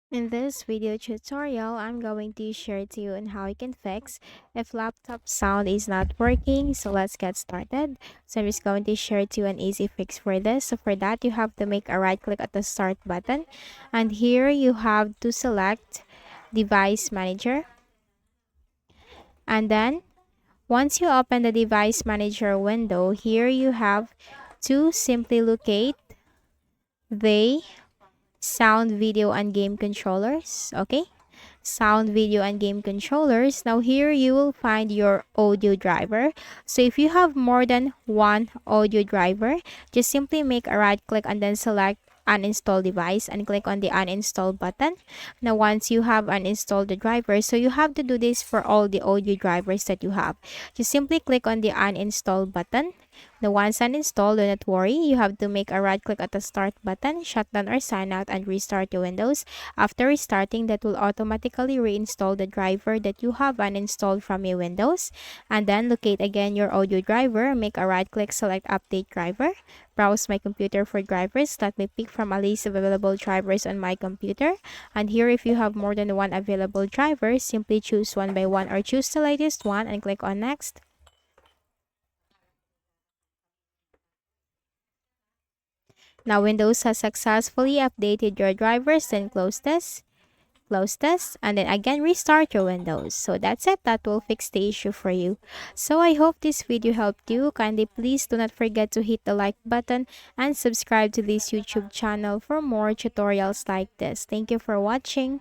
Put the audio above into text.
In this video tutorial, I'm going to share to you on how you can fix if laptop sound is not working. So let's get started. So I'm just going to share to you an easy fix for this. So for that, you have to make a right click at the start button. And here you have to select device manager. And then once you open the device manager window, here you have to simply locate the sound, video, and game controllers. Okay, sound, video, and game controllers. Now here you will find your audio driver. So if you have more than one audio driver, just simply make a right click and then select uninstall device and click on the uninstall button. Now once you have uninstalled the driver, so you have to do this for all the audio drivers that you have. Just simply click on the uninstall button. Now once uninstalled, do not worry, you have to make a right click at the start button, shut down or sign out, and restart your Windows. After restarting, that will automatically reinstall the driver that you have uninstalled from your Windows. And then locate again your audio driver, make a right click, select update driver, browse my computer for drivers. Let me pick from a list of available drivers on my computer. And here, if you have more than one available driver, simply choose one by one or choose the latest one and click on next. Now Windows has successfully updated your drivers, then close this, and then again restart your Windows. So that's it, that will fix the issue for you. So I hope this video helped you. Kindly please do not forget to hit the like button and subscribe to this YouTube channel for more tutorials like this. Thank you for watching.